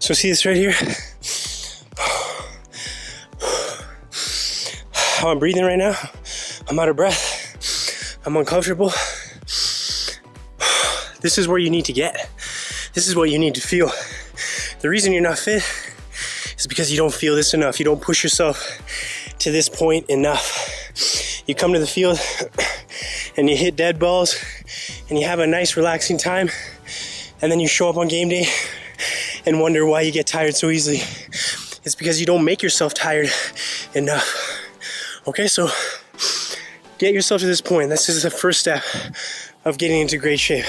So see this right here? How I'm breathing right now? I'm out of breath. I'm uncomfortable. This is where you need to get. This is what you need to feel. The reason you're not fit is because you don't feel this enough. You don't push yourself to this point enough. You come to the field and you hit dead balls and you have a nice relaxing time, and then you show up on game day and wonder why you get tired so easily. It's because you don't make yourself tired enough. Okay, so get yourself to this point. This is the first step of getting into great shape.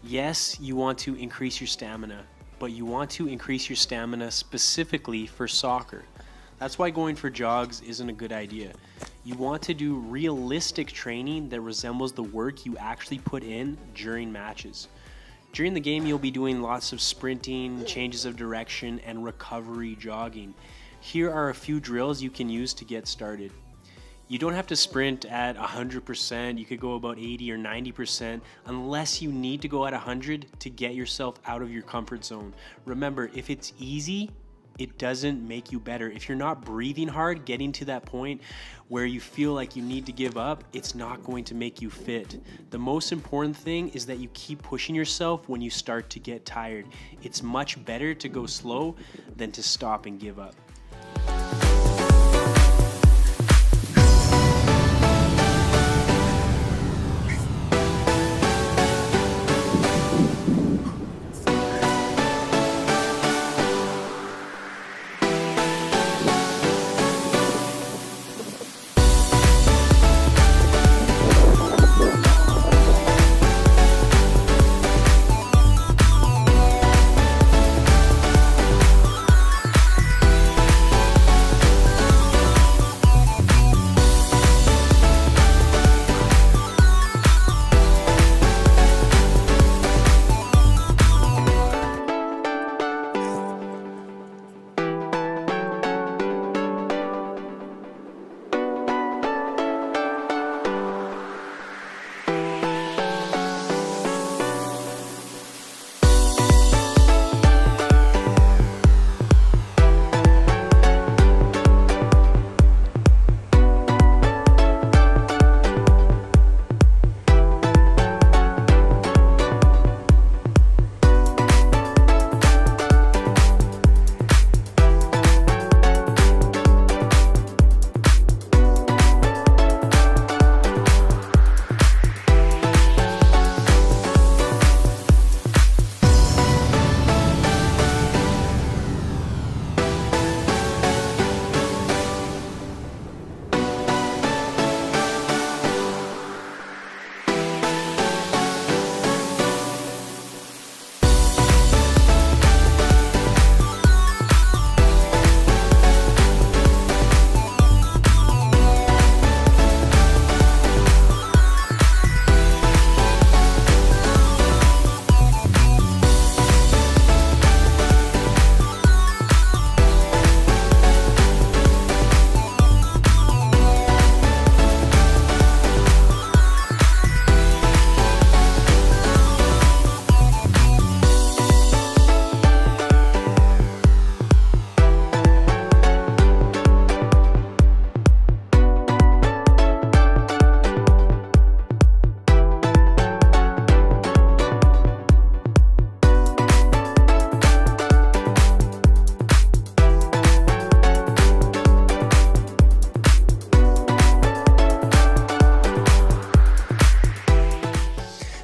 Yes, you want to increase your stamina, but you want to increase your stamina specifically for soccer. That's why going for jogs isn't a good idea. You want to do realistic training that resembles the work you actually put in during matches. During the game, you'll be doing lots of sprinting, changes of direction, and recovery jogging. Here are a few drills you can use to get started. You don't have to sprint at 100%, you could go about 80 or 90% unless you need to go at 100 to get yourself out of your comfort zone. Remember, if it's easy, it doesn't make you better. If you're not breathing hard, getting to that point where you feel like you need to give up, it's not going to make you fit. The most important thing is that you keep pushing yourself when you start to get tired. It's much better to go slow than to stop and give up.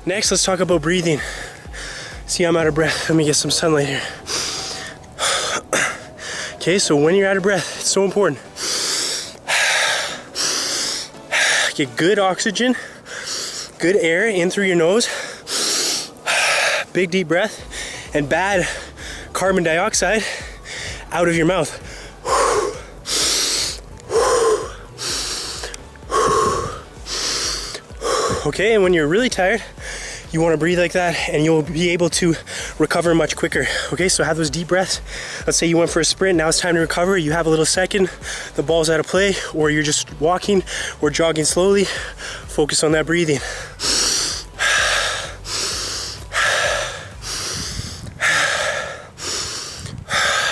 Next, let's talk about breathing. See, I'm out of breath. Let me get some sunlight here. Okay, so when you're out of breath, it's so important. Get good oxygen, good air in through your nose. Big deep breath, and bad carbon dioxide out of your mouth. Okay, and when you're really tired, you want to breathe like that and you'll be able to recover much quicker. Okay, so have those deep breaths. Let's say you went for a sprint, now it's time to recover. You have a little second, the ball's out of play, or you're just walking or jogging slowly. Focus on that breathing.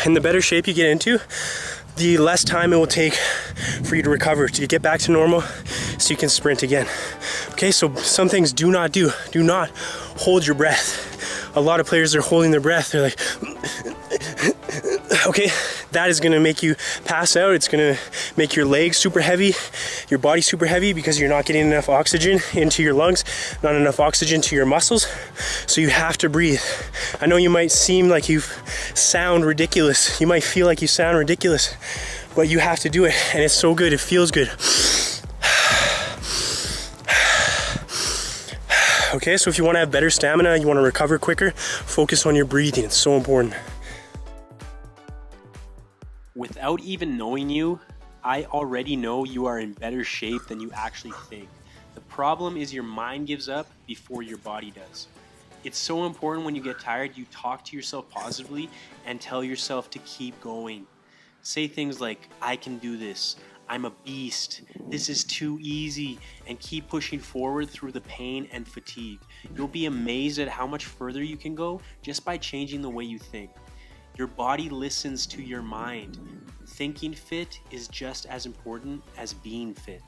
And the better shape you get into, the less time it will take for you to recover, to get back to normal so you can sprint again. Okay, so some things do not hold your breath. A lot of players are holding their breath. They're like, okay, that is gonna make you pass out. It's gonna make your legs super heavy, your body super heavy, because you're not getting enough oxygen into your lungs, not enough oxygen to your muscles. So you have to breathe. I know you might seem like you sound ridiculous. You might feel like you sound ridiculous, but you have to do it, and it's so good. It feels good. Okay, so if you want to have better stamina, you want to recover quicker, focus on your breathing. It's so important. Without even knowing you, I already know you are in better shape than you actually think. The problem is your mind gives up before your body does. It's so important when you get tired, you talk to yourself positively and tell yourself to keep going. Say things like, I can do this. I'm a beast. This is too easy, and keep pushing forward through the pain and fatigue. You'll be amazed at how much further you can go just by changing the way you think. Your body listens to your mind. Thinking fit is just as important as being fit.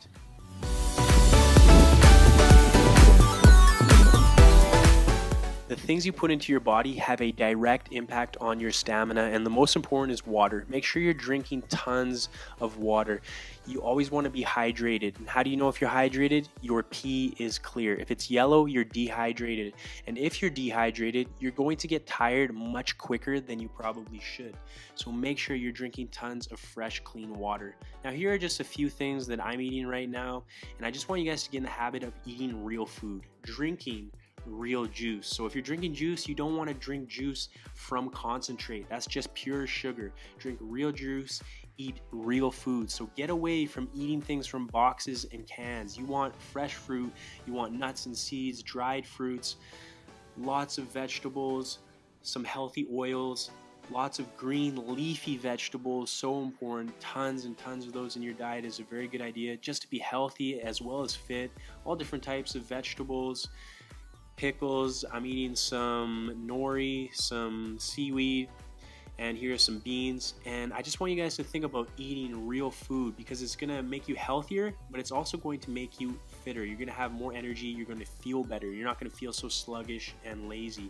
The things you put into your body have a direct impact on your stamina, and the most important is water. Make sure you're drinking tons of water. You always want to be hydrated. And how do you know if you're hydrated? Your pee is clear. If it's yellow, you're dehydrated. And if you're dehydrated, you're going to get tired much quicker than you probably should. So make sure you're drinking tons of fresh, clean water. Now, here are just a few things that I'm eating right now, and I just want you guys to get in the habit of eating real food, drinking real juice. So if you're drinking juice, you don't want to drink juice from concentrate. That's just pure sugar. Drink real juice, eat real food. So get away from eating things from boxes and cans. You want fresh fruit, you want nuts and seeds, dried fruits, lots of vegetables, some healthy oils, lots of green leafy vegetables, so important. Tons and tons of those in your diet is a very good idea, just to be healthy as well as fit. All different types of vegetables, pickles. I'm eating some nori, some seaweed, and here's some beans. And I just want you guys to think about eating real food, because it's gonna make you healthier, but it's also going to make you fitter. You're gonna have more energy, you're gonna feel better, you're not gonna feel so sluggish and lazy.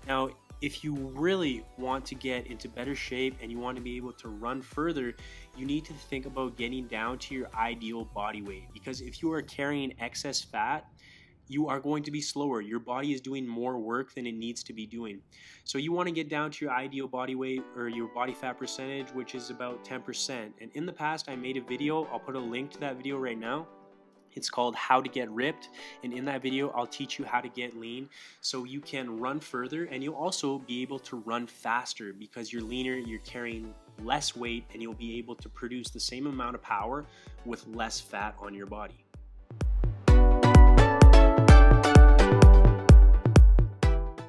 Now, if you really want to get into better shape and you want to be able to run further, you need to think about getting down to your ideal body weight, because if you are carrying excess fat, you are going to be slower. Your body is doing more work than it needs to be doing. So you want to get down to your ideal body weight, or your body fat percentage, which is about 10%. And in the past, I made a video. I'll put a link to that video right now. It's called How to Get Ripped. And in that video, I'll teach you how to get lean so you can run further, and you'll also be able to run faster because you're leaner, you're carrying less weight, and you'll be able to produce the same amount of power with less fat on your body.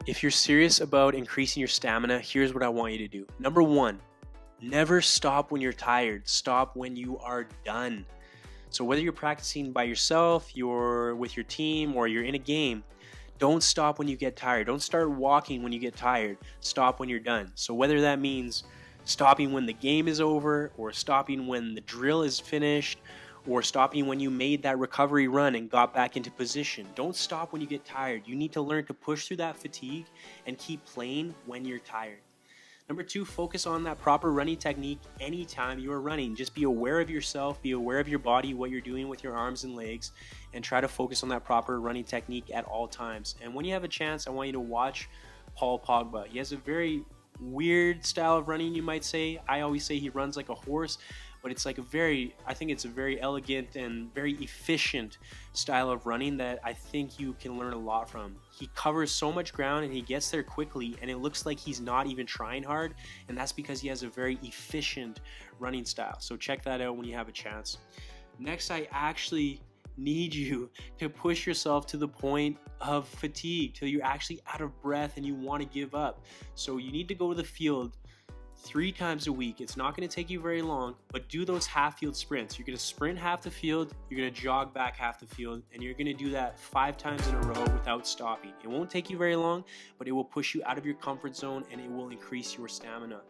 If you're serious about increasing your stamina, here's what I want you to do. Number one, never stop when you're tired. Stop when you are done. So whether you're practicing by yourself, you're with your team, or you're in a game, don't stop when you get tired. Don't start walking when you get tired. Stop when you're done. So whether that means stopping when the game is over, or stopping when the drill is finished, or stopping when you made that recovery run and got back into position. Don't stop when you get tired. You need to learn to push through that fatigue and keep playing when you're tired. Number two, focus on that proper running technique anytime you are running. Just be aware of yourself, be aware of your body, what you're doing with your arms and legs, and try to focus on that proper running technique at all times. And when you have a chance, I want you to watch Paul Pogba. He has a very weird style of running, you might say. I always say he runs like a horse, but it's like I think it's a very elegant and very efficient style of running that I think you can learn a lot from. He covers so much ground and he gets there quickly, and it looks like he's not even trying hard, and that's because he has a very efficient running style. So check that out when you have a chance. Next, I actually need you to push yourself to the point of fatigue, till you're actually out of breath and you want to give up. So you need to go to the field 3 times a week. It's not going to take you very long, but do those half field sprints. You're going to sprint half the field, you're going to jog back half the field, and you're going to do that 5 times in a row without stopping. It won't take you very long, but it will push you out of your comfort zone and it will increase your stamina.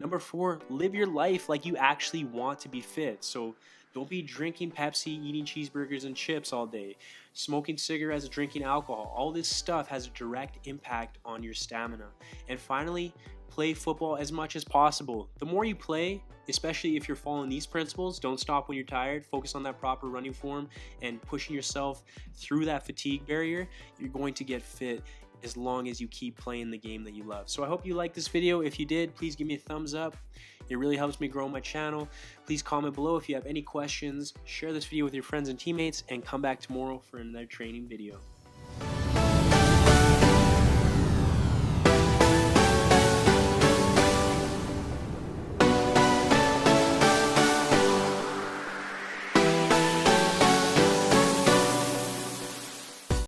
Number 4, live your life like you actually want to be fit. So don't be drinking Pepsi, eating cheeseburgers and chips all day, smoking cigarettes, drinking alcohol. All this stuff has a direct impact on your stamina. And finally, play football as much as possible. The more you play, especially if you're following these principles, don't stop when you're tired, focus on that proper running form and pushing yourself through that fatigue barrier, you're going to get fit as long as you keep playing the game that you love. So I hope you liked this video. If you did, please give me a thumbs up. It really helps me grow my channel. Please comment below if you have any questions. Share this video with your friends and teammates, and come back tomorrow for another training video.